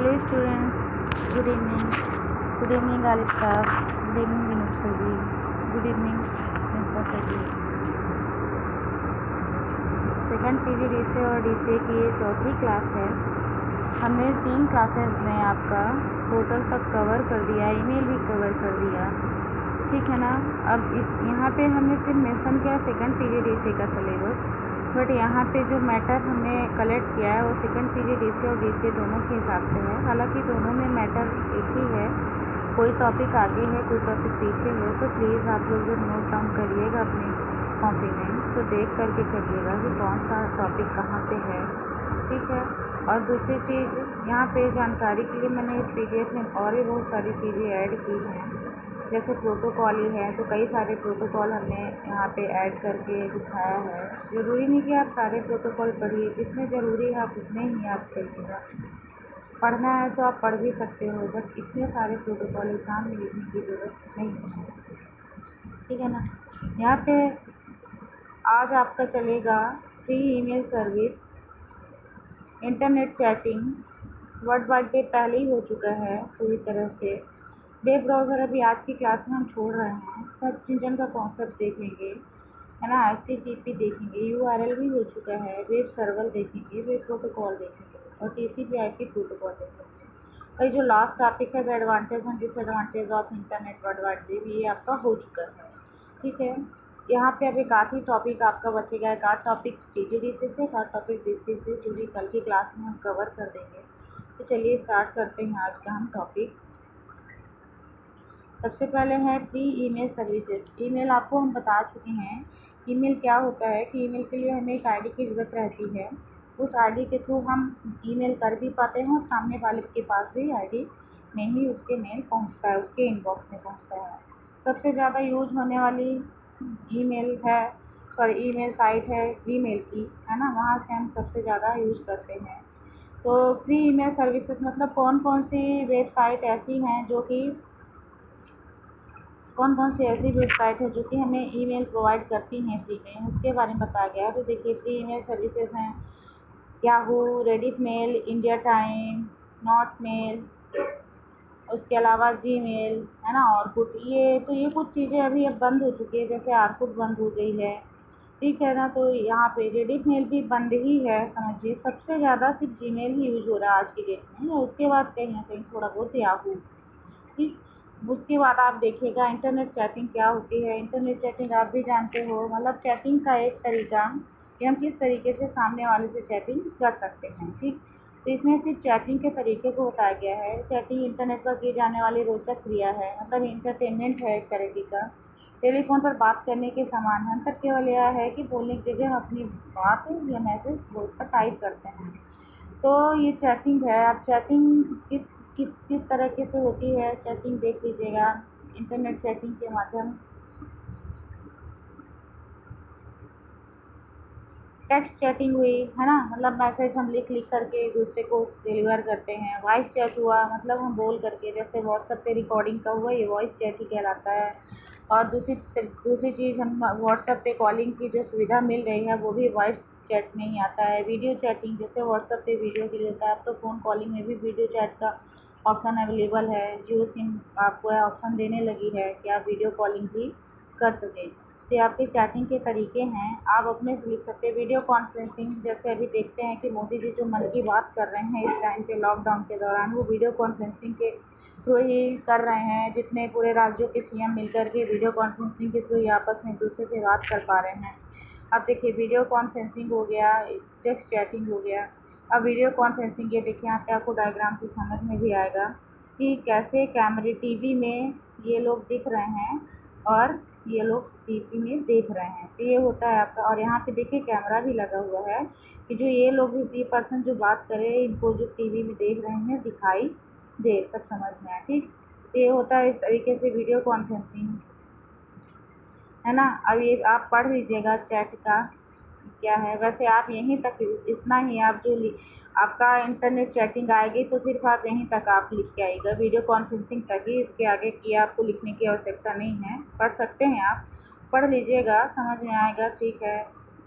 Hello students, good evening. Good evening all staff. Good evening Vinod sir जी. Good evening Ms. Basar जी. Second PG DC और DC की ये चौथी class है. हमने 3 classes में आपका टोटल तक कवर कर दिया, ईमेल भी कवर कर दिया, ठीक है ना. अब इस यहाँ पे हमने सिर्फ मेंशन किया सेकंड पीजी डीसी का सिलेबस, बट यहाँ पे जो मैटर हमने कलेक्ट किया है वो सेकंड पीजी डीसी और डीसी दोनों के हिसाब से है. हालांकि दोनों में मैटर एक ही है, कोई टॉपिक आगे है कोई टॉपिक पीछे है. तो प्लीज़ आप लोग जब नोट डाउन करिएगा अपनी कॉपी में तो देख करके करिएगा कि कौन सा टॉपिक कहाँ पे है, ठीक है. और दूसरी चीज़ यहाँ पे जानकारी के लिए मैंने इस पीडीएफ में और भी बहुत सारी चीज़ें ऐड की हैं. जैसे प्रोटोकॉल ही है तो कई सारे प्रोटोकॉल हमने यहाँ पे ऐड करके दिखाया है. ज़रूरी नहीं कि आप सारे प्रोटोकॉल पढ़िए, जितने ज़रूरी है आप उतने ही आप करिएगा. पढ़ना है तो आप पढ़ भी सकते हो, बट इतने सारे प्रोटोकॉल एग्ज़ाम में लिखने की ज़रूरत नहीं है, ठीक है ना. यहाँ पे आज आपका चलेगा free email service, internet chatting. World wide day पहले ही हो चुका है पूरी तरह से. वेब ब्राउज़र अभी आज की क्लास में हम छोड़ रहे हैं. सर्च इंजन का कॉन्सेप्ट देखेंगे, है ना. HTTP देखेंगे, URL भी हो चुका है. वेब सर्वर देखेंगे, वेब प्रोटोकॉल देखेंगे और TCP/IP प्रोटोकॉल देखेंगे. और जो लास्ट टॉपिक है the advantage and disadvantage of internet world wide web, ये आपका हो चुका है, ठीक है. यहाँ पे अब एक आध ही टॉपिक आपका बचेगा. एक आध टॉपिक PGDC से, एक आध टॉपिक DC से, जो भी कल की क्लास में हम कवर कर देंगे. तो चलिए स्टार्ट करते हैं आज का हम टॉपिक. सबसे पहले है फ्री ईमेल सर्विसेज. ईमेल आपको हम बता चुके हैं ईमेल क्या होता है कि ईमेल के लिए हमें एक आईडी की ज़रूरत रहती है. उस आईडी के थ्रू हम ईमेल कर भी पाते हैं और सामने वाले के पास भी आईडी में ही उसके मेल पहुंचता है, उसके इनबॉक्स में पहुंचता है. सबसे ज़्यादा यूज होने वाली ईमेल साइट है जीमेल की, है ना. वहाँ से हम सबसे ज़्यादा यूज करते हैं. तो फ्री ईमेल सर्विसेज मतलब कौन कौन सी वेबसाइट ऐसी हैं जो कि कौन कौन सी ऐसी वेबसाइट है जो कि हमें ईमेल प्रोवाइड करती हैं फ्री में, उसके बारे में बताया गया है. तो देखिए फ्री ईमेल सर्विसेज हैं Yahoo, Rediffmail, India time, Hotmail, उसके अलावा जीमेल, है ना, ऑर्कुट. ये कुछ चीज़ें अभी अब बंद हो चुकी है, जैसे ऑर्कुट बंद हो गई है, ठीक है ना. तो यहाँ पे रेडिट मेल भी बंद ही है. समझिए सबसे ज़्यादा सिर्फ जीमेल ही यूज हो रहा है आज की डेट में, और उसके बाद कहीं ना कहीं थोड़ा बहुत याहू, ठीक. उसके बाद आप देखिएगा इंटरनेट चैटिंग क्या होती है. इंटरनेट चैटिंग आप भी जानते हो, मतलब चैटिंग का एक तरीका कि हम किस तरीके से सामने वाले से चैटिंग कर सकते हैं, ठीक. तो इसमें सिर्फ चैटिंग के तरीके को बताया गया है. चैटिंग इंटरनेट पर की जाने वाली रोचक क्रिया है, मतलब इंटरटेनमेंट है एक तरीके का. टेलीफोन पर बात करने के समान है. अंतर केवल यह है कि बोलने की जगह हम अपनी बात या मैसेज बोर्ड पर टाइप करते हैं. तो ये चैटिंग है. अब चैटिंग किस तरीके से होती है चैटिंग देख लीजिएगा. इंटरनेट चैटिंग के माध्यम टेक्स्ट चैटिंग हुई, है ना, मतलब मैसेज हम लिख करके एक दूसरे को डिलीवर करते हैं. वॉइस चैट हुआ, मतलब हम बोल करके, जैसे व्हाट्सएप पे रिकॉर्डिंग का हुआ, ये वॉइस चैट ही कहलाता है. और दूसरी चीज़, हम व्हाट्सएप पे कॉलिंग की जो सुविधा मिल रही है वो भी वॉइस चैट में ही आता है. वीडियो चैटिंग, जैसे व्हाट्सएप पे वीडियो के लिए होता है, अब तो फ़ोन कॉलिंग में भी वीडियो चैट का ऑप्शन अवेलेबल है. जियो सिम आपको ऑप्शन देने लगी है कि आप वीडियो कॉलिंग भी कर सकें. तो आपके चैटिंग के तरीके हैं, आप अपने से लिख सकते हैं. वीडियो कॉन्फ्रेंसिंग, जैसे अभी देखते हैं कि मोदी जी जो मन की बात कर रहे हैं इस टाइम पे लॉकडाउन के दौरान, वो वीडियो कॉन्फ्रेंसिंग के थ्रू ही कर रहे हैं. जितने पूरे राज्यों के सीएम मिलकर के वीडियो कॉन्फ्रेंसिंग के थ्रू ही आपस में एक दूसरे से बात कर पा रहे हैं. अब देखिए वीडियो कॉन्फ्रेंसिंग हो गया, टेक्स्ट चैटिंग हो गया. अब वीडियो कॉन्फ्रेंसिंग, ये देखिए यहाँ पे आपको डायग्राम से समझ में भी आएगा कि कैसे कैमरे टीवी में ये लोग दिख रहे हैं और ये लोग टीवी में देख रहे हैं. तो ये होता है आपका. और यहाँ पे देखिए कैमरा भी लगा हुआ है कि जो ये लोग, ये पर्सन जो बात करे, इनको जो टीवी में देख रहे हैं दिखाई दे, सब समझ में आए, ठीक. तो ये होता है इस तरीके से वीडियो कॉन्फ्रेंसिंग, है ना. अब ये आप पढ़ लीजिएगा चैट का क्या है. वैसे आप यहीं तक, इतना ही आप आपका इंटरनेट चैटिंग आएगी तो सिर्फ आप यहीं तक आप लिख के आइएगा, वीडियो कॉन्फ्रेंसिंग तक ही. इसके आगे की आपको लिखने की आवश्यकता नहीं है. पढ़ सकते हैं आप, पढ़ लीजिएगा, समझ में आएगा, ठीक है.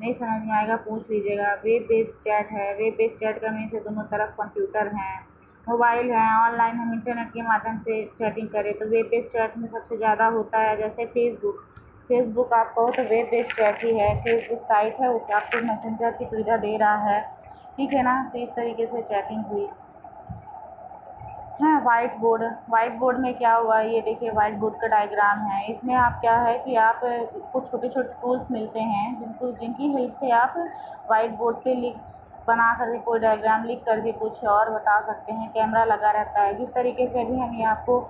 नहीं समझ में आएगा पूछ लीजिएगा. वेब बेस्ड चैट है. वेब बेस्ड चैट का मीन्स है दोनों तरफ कंप्यूटर हैं, मोबाइल है, ऑनलाइन हम इंटरनेट के माध्यम से चैटिंग करें तो वेब बेस्ड चैट में सबसे ज़्यादा होता है। जैसे फेसबुक आप कहो तो वेब बेस्ड चैट ही है। फेसबुक साइट है, उससे आपको मैसेंजर की सुविधा दे रहा है, ठीक है ना। तो इस तरीके से चैटिंग हुई। हाँ, वाइट बोर्ड में क्या हुआ, ये देखिए वाइट बोर्ड का डायग्राम है। इसमें आप क्या है कि आप कुछ छोटे छोटे टूल्स मिलते हैं जिनकी हेल्प से आप वाइट बोर्ड पे बना करके कोई डायग्राम लिख करके कुछ और बता सकते हैं। कैमरा लगा रहता है, जिस तरीके से अभी हम ये आपको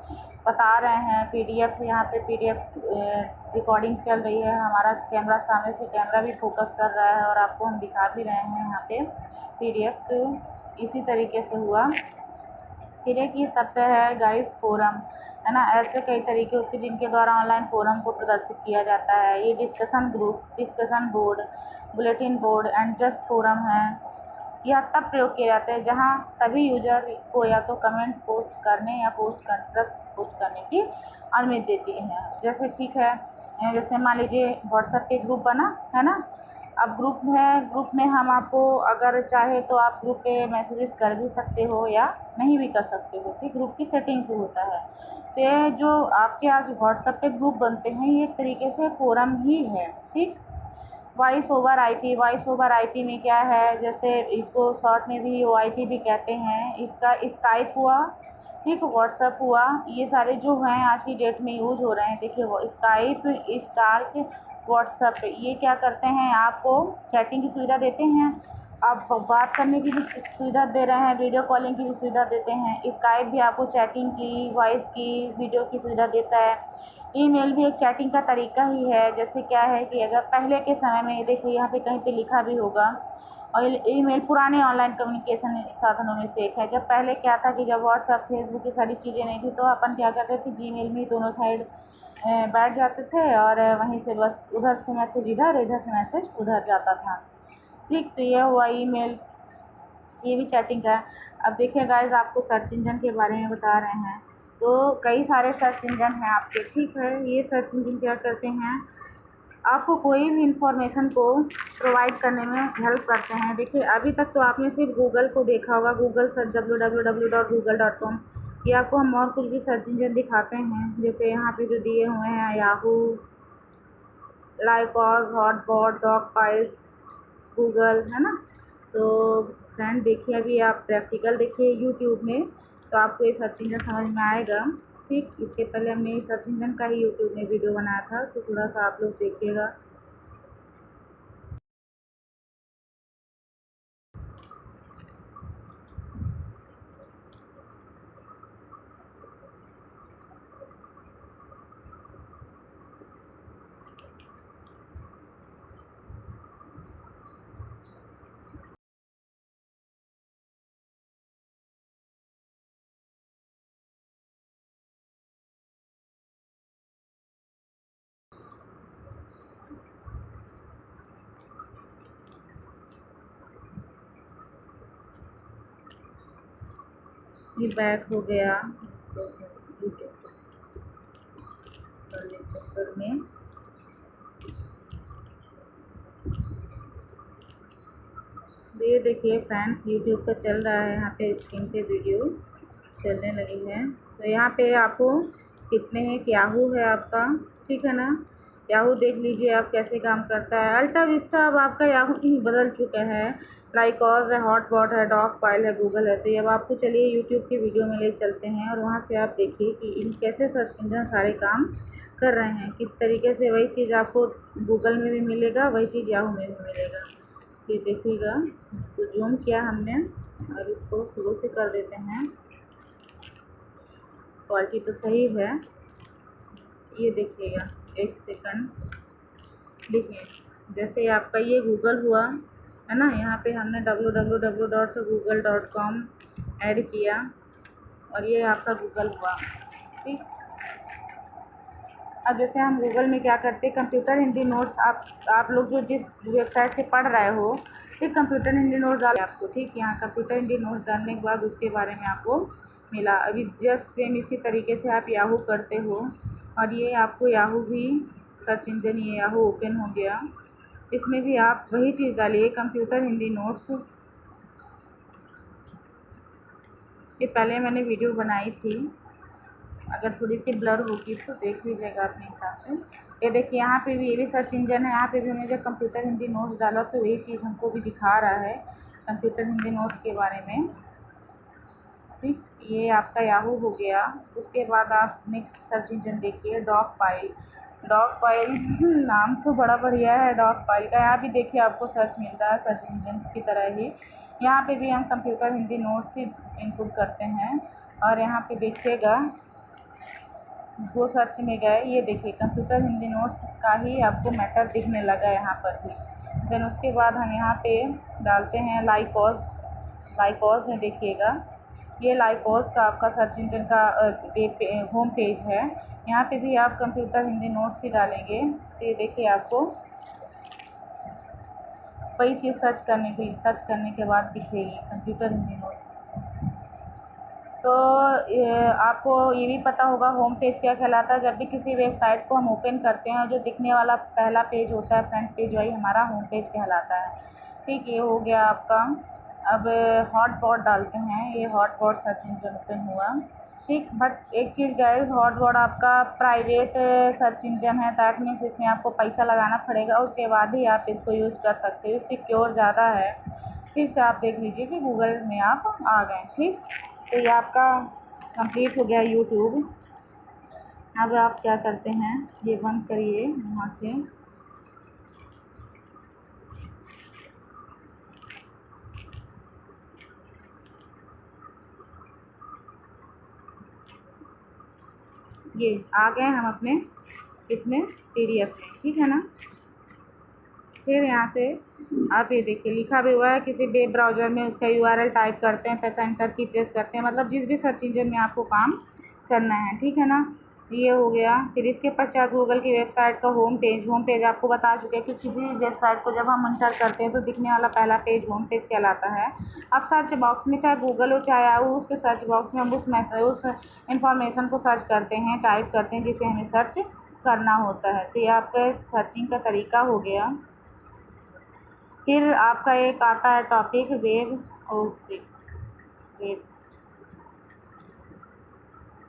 बता रहे हैं। पीडीएफ यहाँ पे पीडीएफ रिकॉर्डिंग चल रही है, हमारा कैमरा सामने से कैमरा भी फोकस कर रहा है और आपको हम दिखा भी रहे हैं यहाँ पे पीडीएफ। तो इसी तरीके से हुआ। फिर एक ये शब्द है गाइस फोरम, है ना। ऐसे कई तरीके होते हैं जिनके द्वारा ऑनलाइन फोरम को प्रदर्शित किया जाता है। ये discussion group, discussion board, bulletin board and just forum है। यह तब प्रयोग किए जाते हैं जहां सभी यूजर को या तो कमेंट पोस्ट करने या प्रश्न पोस्ट करने की अनुमति देती है। जैसे ठीक है, जैसे मान लीजिए व्हाट्सएप पे ग्रुप बना है ना। अब ग्रुप है, ग्रुप में हम आपको अगर चाहे तो आप ग्रुप पे मैसेजेस कर भी सकते हो या नहीं भी कर सकते हो, ठीक। ग्रुप की सेटिंग से होता है। तो ये जो आपके आज व्हाट्सएप पे ग्रुप बनते हैं, ये एक तरीके से फोरम ही है, ठीक। वॉइस ओवर आईपी में क्या है, जैसे इसको शॉर्ट में भी ओआईपी भी कहते हैं। इसका स्काइप हुआ, ठीक, व्हाट्सएप हुआ, ये सारे जो हैं आज की डेट में यूज़ हो रहे हैं। देखिए वो स्काइप, स्टार्क, व्हाट्सएप, ये क्या करते हैं, आपको चैटिंग की सुविधा देते हैं। आप बात करने की भी सुविधा दे रहे हैं, वीडियो कॉलिंग की भी सुविधा देते हैं। स्काइप भी आपको चैटिंग की, वॉइस की, वीडियो की सुविधा देता है। ईमेल भी एक चैटिंग का तरीका ही है। जैसे क्या है कि अगर पहले के समय में, देखो यहाँ पे कहीं पे लिखा भी होगा, और ईमेल पुराने ऑनलाइन कम्युनिकेशन साधनों में से एक है। जब पहले क्या था कि जब व्हाट्सएप, फेसबुक ये सारी चीज़ें नहीं थी, तो अपन क्या करते थे, जीमेल में दोनों साइड बैठ जाते थे और वहीं से बस उधर से मैसेज इधर, इधर से मैसेज उधर जाता था, ठीक। तो ये हुआ ईमेल, ये भी चैटिंग का है। अब देखिए गाइस, आपको सर्च इंजन के बारे में बता रहे हैं। तो कई सारे सर्च इंजन हैं आपके, ठीक है। ये सर्च इंजन क्या करते हैं, आपको कोई भी इंफॉर्मेशन को प्रोवाइड करने में हेल्प करते हैं। देखिए अभी तक तो आपने सिर्फ गूगल को देखा होगा, गूगल सर्च www.google.com। ये आपको हम और कुछ भी सर्च इंजन दिखाते हैं, जैसे यहाँ पे जो दिए हुए हैं, याहू, लाइकॉज, हॉटबॉट, डॉग पाइल्स, गूगल, है ना। तो फ्रेंड देखिए, अभी आप प्रैक्टिकल देखिए यूट्यूब में, तो आपको ये सर्च इंजन समझ में आएगा, ठीक। इसके पहले हमने ये सर्च इंजन का ही यूट्यूब में वीडियो बनाया था, तो थोड़ा सा आप लोग देखिएगा। ये बैक हो गया यूट्यूब करने चक्कर में। ये देखिए फ्रेंड्स, यूट्यूब का चल रहा है, यहाँ पे स्क्रीन पे वीडियो चलने लगी है। तो यहाँ पे आपको कितने हैं, याहू है आपका, ठीक है ना। याहू देख लीजिए आप कैसे काम करता है। अल्टा विस्टा अब आपका याहू ही बदल चुका है। लाइकॉज है, हॉटबॉट है, डॉग पाइल है, गूगल है। तो ये अब आपको चलिए यूट्यूब की वीडियो में ले चलते हैं और वहाँ से आप देखिए कि इन कैसे सर्च इंजन सारे काम कर रहे हैं, किस तरीके से। वही चीज़ आपको गूगल में भी मिलेगा, वही चीज़ याहू में भी मिलेगा। ये देखिएगा, इसको जूम किया हमने और इसको शुरू से कर देते हैं। क्वालिटी तो सही है, ये देखिएगा, एक सेकंड। देखिए जैसे आपका ये गूगल हुआ है ना, यहाँ पे हमने www.google.com ऐड किया और ये आपका गूगल हुआ, ठीक। अब जैसे हम गूगल में क्या करते हैं, कंप्यूटर हिंदी नोट्स, आप लोग जो जिस वेबसाइट से पढ़ रहे हो, ठीक, कंप्यूटर हिंदी नोट्स डाल आपको, ठीक। यहाँ कंप्यूटर हिंदी नोट्स डालने के बाद उसके बारे में आपको मिला। अभी जस्ट सेम इसी तरीके से आप याहू करते हो और ये आपको याहू भी सर्च इंजन, ये याहू ओपन हो गया। इसमें भी आप वही चीज़ डालिए, कंप्यूटर हिंदी नोट्स, ये पहले मैंने वीडियो बनाई थी, अगर थोड़ी सी ब्लर होगी तो देख लीजिएगा अपने हिसाब से। ये देखिए यहाँ पे भी ये भी सर्च इंजन है, यहाँ पे भी हमने जब कंप्यूटर हिंदी नोट्स डाला तो यही चीज़ हमको भी दिखा रहा है कंप्यूटर हिंदी नोट्स के बारे में। ठीक, ये आपका याहू हो गया। उसके बाद आप नेक्स्ट सर्च इंजन देखिए डॉग पाइल। डॉग पाइल नाम तो बड़ा बढ़िया है डॉग पाइल का। यहाँ भी देखिए आपको सर्च मिल रहा है सर्च इंजन की तरह ही। यहाँ पे भी हम कंप्यूटर हिंदी नोट्स ही इनपुट करते हैं और यहाँ पे देखिएगा वो सर्च में गए, ये देखिए कंप्यूटर हिंदी नोट्स का ही आपको मैटर दिखने लगा यहाँ पर भी। देन उसके बाद हम यहाँ पे डालते हैं लाइकॉज। लाइकॉज में देखिएगा ये लाइकॉज का आपका सर्च इंजन का होम पेज है। यहाँ पे भी आप कंप्यूटर हिंदी नोट्स ही डालेंगे तो ये देखिए आपको वही चीज़ सर्च करने के बाद दिखेगी कंप्यूटर हिंदी नोट्स। तो आपको ये भी पता होगा होम पेज क्या कहलाता है। जब भी किसी वेबसाइट को हम ओपन करते हैं जो दिखने वाला पहला पेज होता है फ्रंट पेज, वही हमारा होम पेज कहलाता है। ठीक, ये हो गया आपका। अब हॉटपॉट डालते हैं, ये हॉटपॉट सर्च इंजन ओपन हुआ। ठीक, बट एक चीज़ गाइस, हॉटपॉट आपका प्राइवेट सर्च इंजन है, दैट मीन्स इसमें आपको पैसा लगाना पड़ेगा, उसके बाद ही आप इसको यूज़ कर सकते हो। सिक्योर ज़्यादा है। फिर से आप देख लीजिए कि गूगल में आप आ गए। ठीक, तो ये आपका कंप्लीट हो गया यूट्यूब। अब आप क्या करते हैं, ये बंद करिए वहाँ से। ये आ गए हम अपने इसमें PDF में, ठीक है ना। फिर यहाँ से आप ये देखिए लिखा भी हुआ है किसी वेब ब्राउज़र में उसका URL टाइप करते हैं तथा एंटर की प्रेस करते हैं, मतलब जिस भी सर्च इंजन में आपको काम करना है, ठीक है ना। ये हो गया। फिर इसके पश्चात गूगल की वेबसाइट का होम पेज आपको बता चुके हैं कि किसी वेबसाइट को जब हम एंटर करते हैं तो दिखने वाला पहला पेज होम पेज कहलाता है। अब सर्च बॉक्स में चाहे गूगल हो चाहे याहू, उसके सर्च बॉक्स में हम उस इंफॉर्मेशन को सर्च करते हैं, टाइप करते हैं जिसे हमें सर्च करना होता है। तो ये आपका सर्चिंग का तरीका हो गया। फिर आपका एक आता है टॉपिक वेब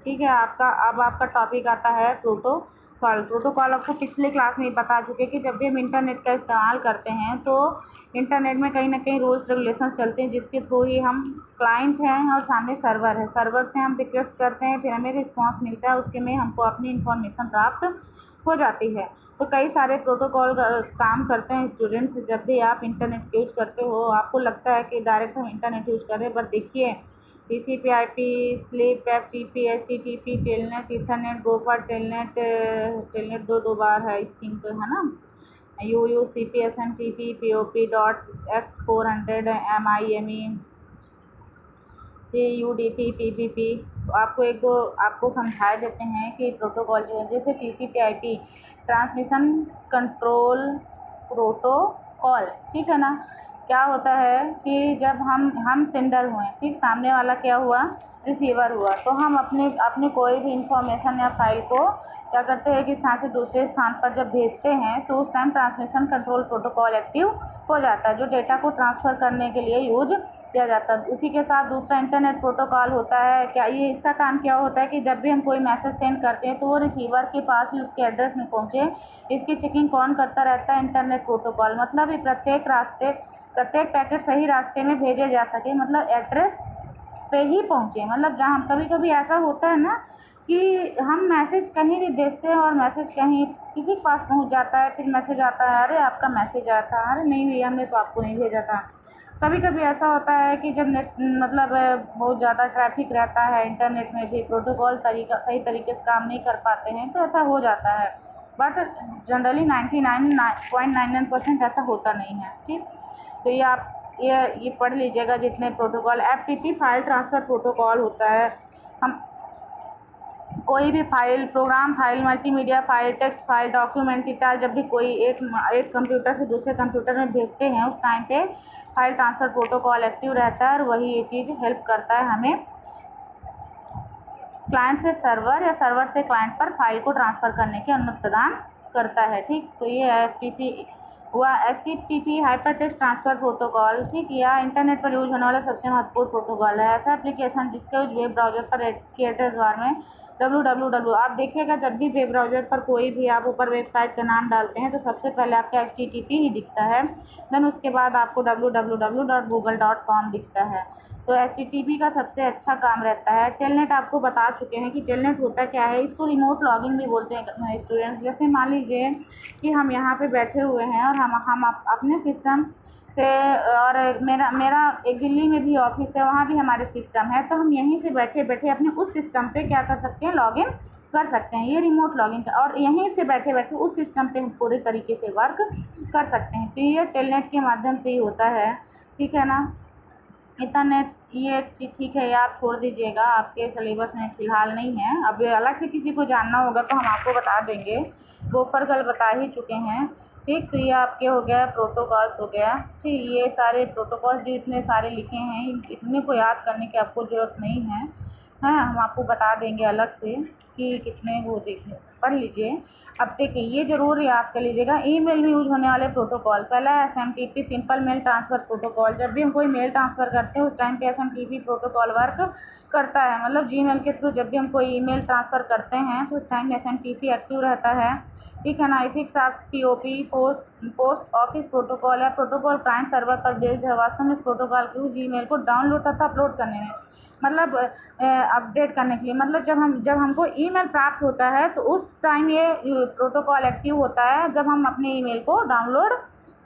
ठीक है। अब आपका टॉपिक आता है प्रोटोकॉल आपको पिछले क्लास में ही बता चुके कि जब भी हम इंटरनेट का इस्तेमाल करते हैं तो इंटरनेट में कहीं ना कहीं रूल्स रेगुलेशंस चलते हैं जिसके थ्रू ही हम क्लाइंट हैं और सामने सर्वर है, सर्वर से हम रिक्वेस्ट करते हैं, फिर हमें रिस्पॉन्स मिलता है, उसके में हमको अपनी इन्फॉर्मेशन प्राप्त हो जाती है। तो कई सारे प्रोटोकॉल काम करते हैं स्टूडेंट्स। जब भी आप इंटरनेट यूज करते हो आपको लगता है कि डायरेक्ट हम इंटरनेट यूज कर रहे हैं, बट देखिए TCP IP, SLIP FTP, HTTP, Telnet, Ethernet, Gopher, Telnet दो बार है आई थिंक, है ना। UU, CP, SMTP, POP, .X400, MIME, UDP, PPP। तो आपको समझा देते हैं कि प्रोटोकॉल जो है जैसे TCP IP transmission control protocol, ठीक है ना। क्या होता है कि जब हम सेंडर हुए, ठीक, सामने वाला क्या हुआ, रिसीवर हुआ, तो हम अपने कोई भी इंफॉर्मेशन या फाइल को क्या करते हैं कि स्थान से दूसरे स्थान पर जब भेजते हैं तो उस time transmission control protocol active हो जाता है जो डेटा को ट्रांसफ़र करने के लिए यूज किया जाता है। उसी के साथ दूसरा इंटरनेट प्रोटोकॉल होता है। क्या ये इसका काम क्या होता है कि जब भी हम कोई मैसेज सेंड करते हैं तो वो रिसीवर के पास ही उसके एड्रेस में पहुँचे, इसकी चेकिंग कौन करता रहता है, इंटरनेट प्रोटोकॉल। मतलब ये प्रत्येक पैकेट सही रास्ते में भेजे जा सके, मतलब एड्रेस पे ही पहुँचे। मतलब जहाँ कभी कभी ऐसा होता है ना कि हम मैसेज कहीं भी भेजते हैं और मैसेज कहीं किसी के पास पहुँच जाता है, फिर मैसेज आता है अरे आपका मैसेज आया था, अरे नहीं भैया हमने तो आपको नहीं भेजा था। कभी कभी ऐसा होता है कि जब नेट मतलब बहुत ज़्यादा ट्रैफिक रहता है इंटरनेट में भी प्रोटोकॉल सही तरीके से काम नहीं कर पाते हैं, तो ऐसा हो जाता है। बट जनरली 99.99% ऐसा होता नहीं है, ठीक। तो ये आप ये पढ़ लीजिएगा जितने protocol. FTP file transfer protocol होता है। हम कोई भी file, program file, multimedia file, text file, document इत्यादि जब भी कोई एक कंप्यूटर से दूसरे कंप्यूटर में भेजते हैं उस टाइम पे फाइल ट्रांसफ़र प्रोटोकॉल एक्टिव रहता है और वही ये चीज़ हेल्प करता है हमें क्लाइंट से सर्वर या सर्वर से क्लाइंट पर फाइल को ट्रांसफ़र करने की अनुमति प्रदान करता है, ठीक। तो ये है FTP हुआ HTTP hyper text transfer protocol, ठीक, या इंटरनेट पर यूज होने वाला सबसे महत्वपूर्ण प्रोटोकॉल है। ऐसा एप्लीकेशन जिसके यूज वेब ब्राउज़र पर के एड्रेस बार में www, आप देखिएगा जब भी वेब ब्राउज़र पर कोई भी आप ऊपर वेबसाइट का नाम डालते हैं तो सबसे पहले आपका HTTP ही दिखता है, देन उसके बाद आपको www.google.com दिखता है। तो HTTP का सबसे अच्छा काम रहता है। टेलनेट आपको बता चुके हैं कि टेलनेट होता क्या है। इसको रिमोट लॉगिंग भी बोलते हैं स्टूडेंट्स। जैसे मान लीजिए कि हम यहाँ पे बैठे हुए हैं और हम अपने सिस्टम से, और मेरा एक दिल्ली में भी ऑफिस है, वहाँ भी हमारे सिस्टम है, तो हम यहीं से बैठे बैठे अपने उस सिस्टम पे क्या कर सकते हैं, लॉगिन कर सकते हैं। ये रिमोट लॉगिन का, और यहीं से बैठे बैठे उस सिस्टम पे हम पूरे तरीके से वर्क कर सकते हैं। तो ये टेलनेट के माध्यम से ही होता है, ठीक है ना। इंटरनेट ये ठीक है, ये आप छोड़ दीजिएगा, आपके सिलेबस में फ़िलहाल नहीं है। अब अलग से किसी को जानना होगा तो हम आपको बता देंगे, गोफर कल बता ही चुके हैं, ठीक। तो ये आपके हो गया प्रोटोकॉल्स हो गया, ठीक। ये सारे प्रोटोकॉल्स जो इतने सारे लिखे हैं, इतने को याद करने की आपको ज़रूरत नहीं है, हाँ, हम आपको बता देंगे अलग से कि कितने वो देखिए, पढ़ लीजिए। अब देखिए ये ज़रूर याद कर लीजिएगा, ईमेल में यूज होने वाले प्रोटोकॉल। पहला है SMTP simple mail transfer protocol. जब भी हम कोई मेल ट्रांसफ़र करते हैं उस टाइम पे SMTP प्रोटोकॉल वर्क करता है, मतलब जीमेल के थ्रू जब भी हम कोई ईमेल ट्रांसफ़र करते हैं तो उस टाइम SMTP एक्टिव रहता है, ठीक है ना। इसी के साथ POP पोस्ट ऑफिस प्रोटोकॉल है। प्रोटोकॉल क्लाइंट सर्वर पर बेस्ड है। वास्तव में इस प्रोटोकॉल के यूज ईमेल को डाउनलोड तथा अपलोड करने में, मतलब अपडेट करने के लिए, मतलब जब हमको ईमेल प्राप्त होता है तो उस टाइम ये प्रोटोकॉल एक्टिव होता है जब हम अपने ईमेल को डाउनलोड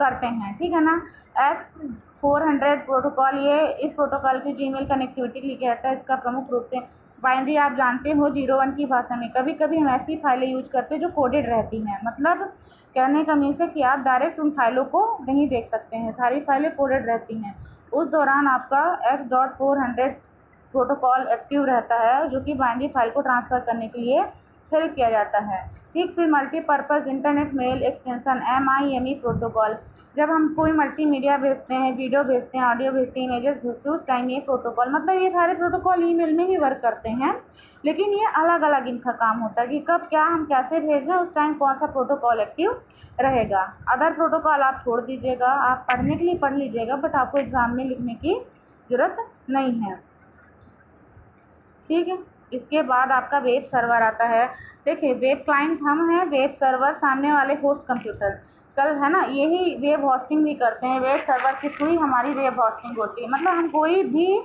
करते हैं, ठीक है ना। X400 प्रोटोकॉल, ये इस प्रोटोकॉल की जीमेल कनेक्टिविटी के लिए कहता है। इसका प्रमुख रूप से बाइनरी आप जानते हो 01 की भाषा में। कभी कभी हम ऐसी फाइलें यूज करते हैं जो कोडेड रहती हैं, मतलब कहने का मीन्स है कि आप डायरेक्ट उन फाइलों को नहीं देख सकते हैं, सारी फाइलें कोडेड रहती हैं। उस दौरान आपका X.400 प्रोटोकॉल एक्टिव रहता है, जो कि बाइनरी फाइल को ट्रांसफ़र करने के लिए हेल्प किया जाता है, ठीक। फिर multipurpose internet mail extension MIME protocol. जब हम कोई मल्टीमीडिया भेजते हैं, वीडियो भेजते हैं, ऑडियो भेजते हैं, इमेजेस भेजते हैं, उस टाइम ये प्रोटोकॉल, मतलब ये सारे प्रोटोकॉल ईमेल में ही वर्क करते हैं, लेकिन ये अलग अलग इनका काम होता है कि कब क्या हम कैसे भेज रहे हैं, उस टाइम कौन सा प्रोटोकॉल एक्टिव रहेगा। अदर प्रोटोकॉल आप छोड़ दीजिएगा, आप पढ़ने के लिए पढ़ लीजिएगा, बट आपको एग्ज़ाम में लिखने की ज़रूरत नहीं है, ठीक है। इसके बाद आपका वेब सर्वर आता है। देखिए वेब क्लाइंट हम हैं, वेब सर्वर सामने वाले होस्ट कंप्यूटर, कल है ना, यही वेब होस्टिंग भी करते हैं। वेब सर्वर के थ्रू ही हमारी वेब होस्टिंग होती है, मतलब हम कोई भी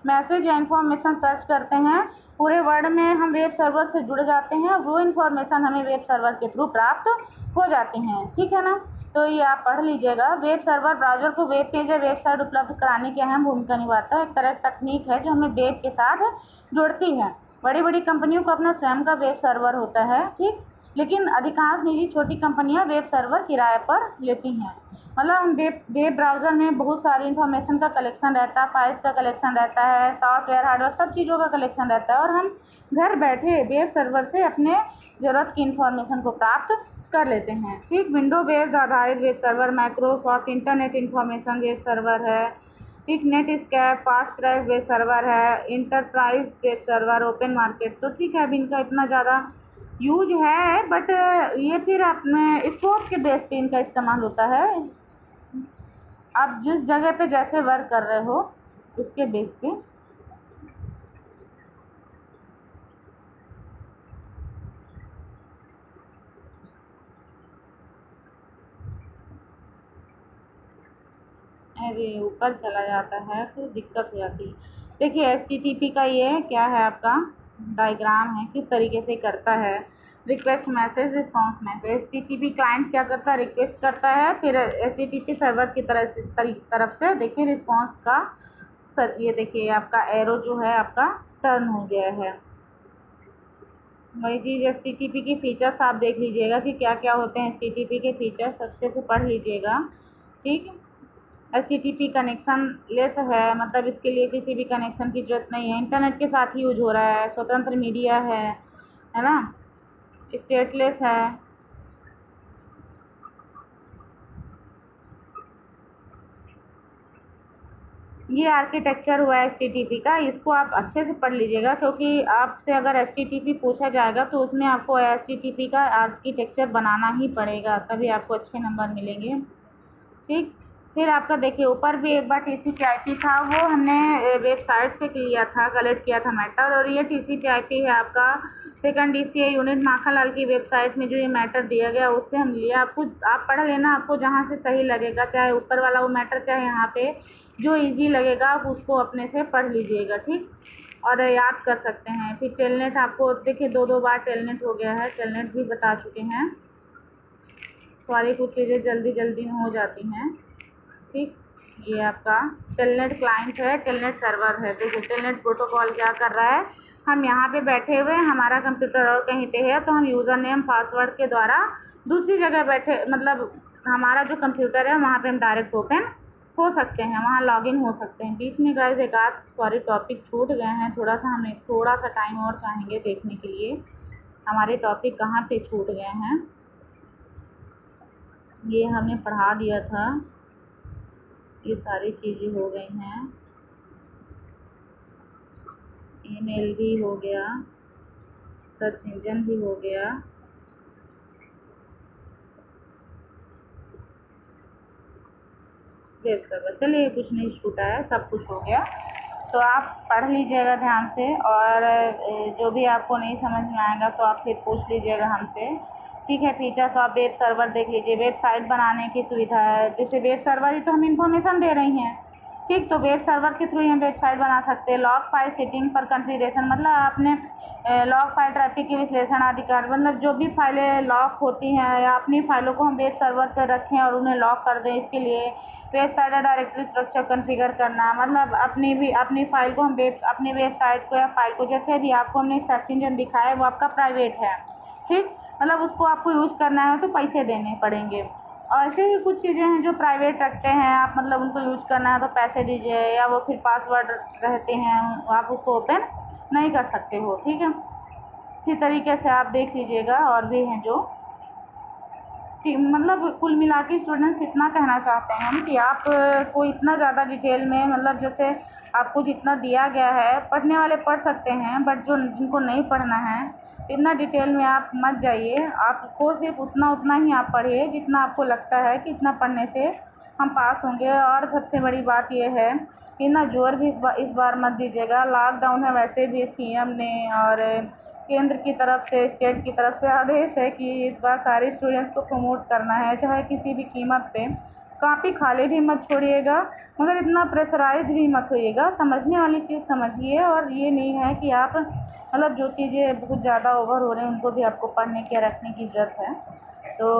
मैसेज या इन्फॉर्मेशन सर्च करते हैं पूरे वर्ल्ड में, हम वेब सर्वर से जुड़ जाते हैं, वो इन्फॉर्मेशन हमें वेब सर्वर के थ्रू प्राप्त हो जाती हैं, ठीक है ना। तो ये आप पढ़ लीजिएगा। वेब सर्वर ब्राउज़र को वेब पेज या वेबसाइट उपलब्ध कराने की अहम भूमिका निभाता है। एक तरह की तकनीक है जो हमें वेब के साथ जोड़ती है। बड़ी बड़ी कंपनियों को अपना स्वयं का वेब सर्वर होता है, ठीक, लेकिन अधिकांश निजी छोटी कंपनियां वेब सर्वर किराए पर लेती हैं। मतलब हम वेब ब्राउज़र में बहुत सारी इन्फॉर्मेशन का कलेक्शन रहता है, फाइल्स का कलेक्शन रहता है, सॉफ्टवेयर हार्डवेयर सब चीज़ों का कलेक्शन रहता है, और हम घर बैठे वेब सर्वर से अपने ज़रूरत की इन्फॉर्मेशन को प्राप्त कर लेते हैं, ठीक। विंडो बेस्ड आधारित web server Microsoft internet information web server है, ठीक। नेटस्कैप फास्ट ट्रैक वेब सर्वर है, enterprise web server, open market. तो ठीक है, अब इनका इतना ज़्यादा यूज है, बट ये फिर अपने स्कोप के बेस पे इनका इस्तेमाल होता है। आप जिस जगह पे जैसे वर्क कर रहे हो उसके बेस पे। अरे ऊपर चला जाता है तो दिक्कत हो जाती है। देखिए HTTP का ये क्या है, आपका डायग्राम है किस तरीके से करता है। Request message response message, HTTP client क्या करता है, रिक्वेस्ट करता है, फिर HTTP सर्वर की तरफ से देखिए रिस्पांस का सर, ये देखिए आपका एरो जो है आपका टर्न हो गया है। वही चीज़ HTTP की फ़ीचर्स आप देख लीजिएगा कि क्या क्या होते हैं। HTTP के फ़ीचर्स अच्छे से पढ़ लीजिएगा, ठीक। HTTP कनेक्शन लेस है, मतलब इसके लिए किसी भी कनेक्शन की ज़रूरत नहीं है, इंटरनेट के साथ ही यूज हो रहा है, स्वतंत्र मीडिया है ना, स्टेटलेस है। ये आर्किटेक्चर हुआ है HTTP का, इसको आप अच्छे से पढ़ लीजिएगा, क्योंकि आपसे अगर HTTP पूछा जाएगा तो उसमें आपको HTTP का आर्किटेक्चर बनाना ही पड़ेगा, तभी आपको अच्छे नंबर मिलेंगे। ठीक। फिर आपका देखिए ऊपर भी एक बार TCP/IP था, वो हमने वेबसाइट से लिया था, कलेक्ट किया था मैटर। और ये TCP/IP है आपका सेकंड DCA यूनिट माखनलाल की वेबसाइट में जो ये मैटर दिया गया उससे हम लिया। आप पढ़ लेना, आपको जहाँ से सही लगेगा, चाहे ऊपर वाला वो मैटर चाहे यहाँ पे जो ईजी लगेगा आप उसको अपने से पढ़ लीजिएगा, ठीक। और याद कर सकते हैं। फिर टेलनेट आपको देखिए 2 बार टेलनेट हो गया है, टेलनेट भी बता चुके हैं। सॉरी कुछ चीज़ें जल्दी जल्दी में हो जाती हैं, ठीक। ये आपका टेलनेट क्लाइंट है, टेलनेट सर्वर है। देखिए टेलनेट प्रोटोकॉल क्या कर रहा है, हम यहाँ पे बैठे हुए, हमारा कंप्यूटर और कहीं पे है, तो हम यूज़र नेम पासवर्ड के द्वारा दूसरी जगह बैठे, मतलब हमारा जो कंप्यूटर है वहाँ पे हम डायरेक्ट ओपन हो सकते हैं, वहाँ लॉगिन हो सकते हैं। बीच में गाइस एक आध सॉरी टॉपिक छूट गए हैं, हमें थोड़ा सा टाइम और चाहेंगे देखने के लिए हमारे टॉपिक कहाँ पे छूट गए हैं। ये हमने पढ़ा दिया था, ये सारी चीज़ें हो गई हैं। ईमेल भी हो गया, सर्च इंजन भी हो गया, वेब सर्वर, चलिए कुछ नहीं छूटा है, सब कुछ हो गया। तो आप पढ़ लीजिएगा ध्यान से, और जो भी आपको नहीं समझ में आएगा तो आप फिर पूछ लीजिएगा हमसे, ठीक है। फीचर्स ऑफ वेब सर्वर देख लीजिए, वेबसाइट बनाने की सुविधा है। जैसे वेब सर्वर ही तो हम इंफॉर्मेशन दे रही हैं, ठीक। तो वेब सर्वर के थ्रू हम वेबसाइट बना सकते हैं। लॉग फाइल सेटिंग पर कॉन्फ़िगरेशन, मतलब आपने लॉग फाइल ट्रैफिक के विश्लेषण आदि कर, मतलब जो भी फाइलें लॉक होती हैं या अपनी फाइलों को हम वेब सर्वर पर रखें और उन्हें लॉक कर दें, इसके लिए वेबसाइट या डायरेक्टरी स्ट्रक्चर कॉन्फ़िगर करना, मतलब अपनी फ़ाइल को हम अपनी वेबसाइट को या फाइल को, जैसे भी आपको हमने सर्च इंजन दिखाया है वो आपका प्राइवेट है, ठीक। मतलब उसको आपको यूज़ करना है तो पैसे देने पड़ेंगे। और ऐसे ही कुछ चीज़ें हैं जो प्राइवेट रखते हैं आप, मतलब उनको यूज़ करना है तो पैसे दीजिए, या वो फिर पासवर्ड रहते हैं आप उसको ओपन नहीं कर सकते हो, ठीक है। इसी तरीके से आप देख लीजिएगा, और भी हैं जो, मतलब कुल मिला के स्टूडेंट्स इतना कहना चाहते हैं हम कि आप को इतना ज़्यादा डिटेल में, मतलब जैसे आपको जितना दिया गया है पढ़ने वाले पढ़ सकते हैं, बट जिनको नहीं पढ़ना है इतना डिटेल में आप मत जाइए। आपको सिर्फ उतना ही आप पढ़िए जितना आपको लगता है कि इतना पढ़ने से हम पास होंगे। और सबसे बड़ी बात यह है कि ना जोर भी इस बार मत दीजिएगा। लॉकडाउन है, वैसे भी CM ने और केंद्र की तरफ से, स्टेट की तरफ से आदेश है कि इस बार सारे स्टूडेंट्स को प्रमोट करना है, चाहे किसी भी कीमत पे। काफ़ी खाली भी मत छोड़िएगा, मगर इतना प्रेशराइज्ड भी मत होइएगा। समझने वाली चीज़ समझिए, और ये नहीं है कि आप मतलब जो चीज़ें बहुत ज़्यादा ओवर हो रहे हैं उनको भी आपको पढ़ने के रखने की ज़रूरत है। तो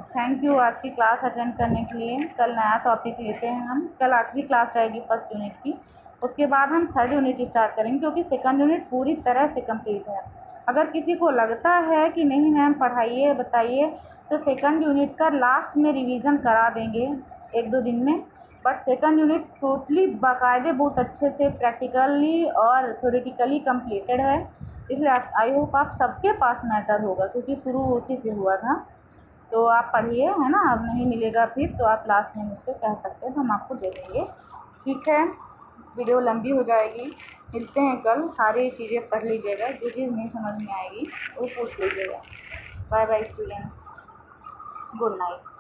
थैंक यू आज की क्लास अटेंड करने के लिए। कल नया टॉपिक लेते हैं हम, कल आखिरी क्लास रहेगी फर्स्ट यूनिट की, उसके बाद हम थर्ड यूनिट स्टार्ट करेंगे, क्योंकि सेकंड यूनिट पूरी तरह से कंप्लीट है। अगर किसी को लगता है कि नहीं मैम पढ़ाइए बताइए, तो सेकंड यूनिट का लास्ट में रिवीजन करा देंगे 1-2 दिन में। बट सेकंड यूनिट टोटली बाकायदे बहुत अच्छे से प्रैक्टिकली और थ्योरेटिकली कंप्लीटेड है, इसलिए आई होप आप सबके पास मैटर होगा, क्योंकि शुरू उसी से हुआ था। तो आप पढ़िए, है ना। अब नहीं मिलेगा फिर तो आप लास्ट में मुझसे कह सकते हैं, तो हम आपको दे देंगे, ठीक है। वीडियो लंबी हो जाएगी, मिलते हैं कल। सारी चीज़ें पढ़ लीजिएगा, जो चीज़ नहीं समझ में आएगी वो पूछ लीजिएगा। Bye bye students, good night.